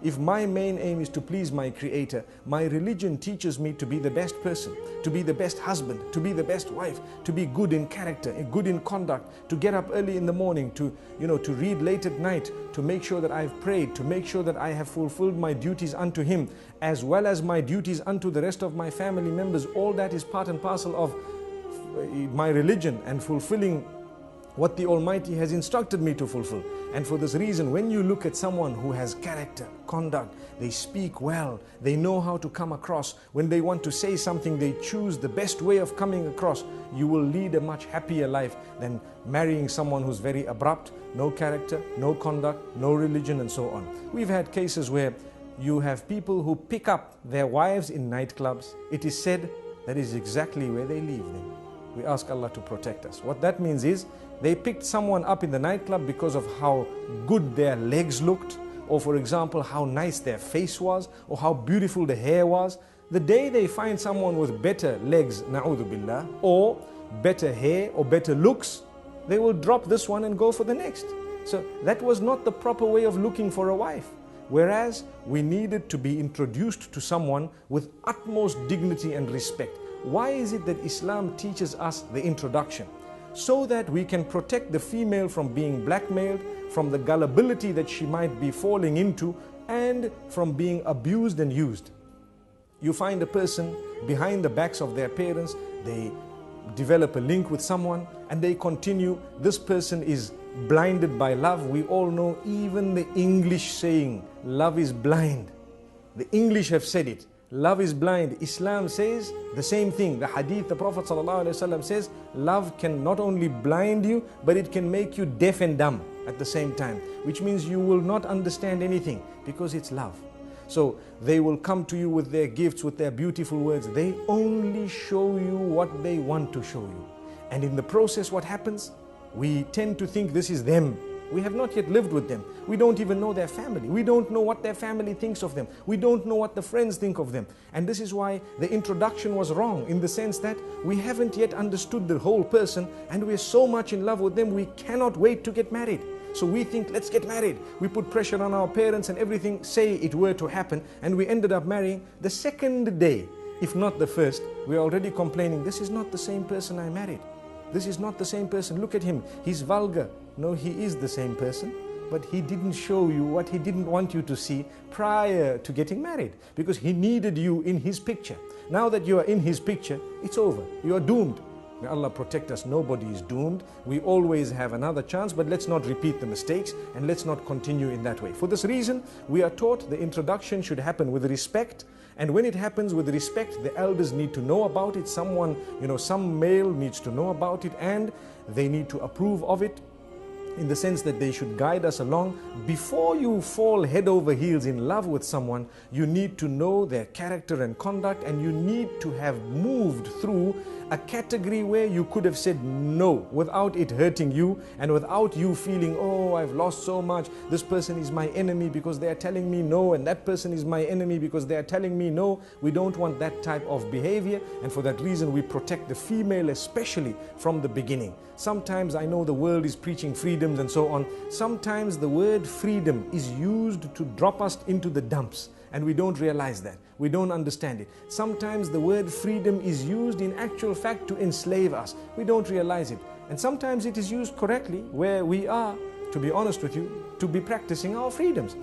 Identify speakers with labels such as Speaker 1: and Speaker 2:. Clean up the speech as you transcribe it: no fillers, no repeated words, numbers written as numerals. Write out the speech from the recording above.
Speaker 1: If my main aim is to please my Creator, my religion teaches me to be the best person, to be the best husband, to be the best wife, to be good in character, good in conduct, to get up early in the morning, to read late at night, to make sure that I've prayed, to make sure that I have fulfilled my duties unto Him, as well as my duties unto the rest of my family members. All that is part and parcel of my religion and fulfilling what the Almighty has instructed me to fulfill. And for this reason, when you look at someone who has character, conduct, they speak well, they know how to come across, when they want to say something, they choose the best way of coming across, you will lead a much happier life than marrying someone who's very abrupt, no character, no conduct, no religion, and so on. We've had cases where you have people who pick up their wives in nightclubs. It is said that is exactly where they leave them. We ask Allah to protect us. What that means is, they picked someone up in the nightclub because of how good their legs looked, or for example, how nice their face was, or how beautiful the hair was. The day they find someone with better legs, na'udhu billah, or better hair, or better looks, they will drop this one and go for the next. So that was not the proper way of looking for a wife. Whereas we needed to be introduced to someone with utmost dignity and respect. Why is it that Islam teaches us the introduction? So that we can protect the female from being blackmailed, from the gullibility that she might be falling into, and from being abused and used. You find a person behind the backs of their parents, they develop a link with someone and they continue. This person is blinded by love. We all know even the English saying, love is blind. The English have said it. Love is blind. Islam says the same thing. The hadith, the Prophet ﷺ says, love can not only blind you, but it can make you deaf and dumb at the same time. Which means you will not understand anything because it's love. So they will come to you with their gifts, with their beautiful words. They only show you what they want to show you. And in the process, what happens? We tend to think this is them. We have not yet lived with them. We don't even know their family. We don't know what their family thinks of them. We don't know what the friends think of them. And this is why the introduction was wrong, in the sense that we haven't yet understood the whole person and we're so much in love with them, we cannot wait to get married. So we think, let's get married. We put pressure on our parents and everything, say it were to happen, and we ended up marrying. The second day, if not the first, we're already complaining, this is not the same person I married. This is not the same person. Look at him, he's vulgar. No, he is the same person, but he didn't show you what he didn't want you to see prior to getting married, because he needed you in his picture. Now that you are in his picture, it's over. You are doomed. May Allah protect us. Nobody is doomed. We always have another chance, but let's not repeat the mistakes and let's not continue in that way. For this reason, we are taught the introduction should happen with respect. And when it happens with respect, the elders need to know about it. Someone, some male needs to know about it and they need to approve of it, in the sense that they should guide us along. Before you fall head over heels in love with someone, you need to know their character and conduct, and you need to have moved through a category where you could have said no without it hurting you and without you feeling, oh, I've lost so much. This person is my enemy because they are telling me no, and that person is my enemy because they are telling me no. We don't want that type of behavior, and for that reason we protect the female especially from the beginning. Sometimes I know the world is preaching freedoms and so on. Sometimes the word freedom is used to drop us into the dumps, and we don't realize that. We don't understand it. Sometimes the word freedom is used in actual fact to enslave us. We don't realize it. And sometimes it is used correctly where we are, to be honest with you, to be practicing our freedoms.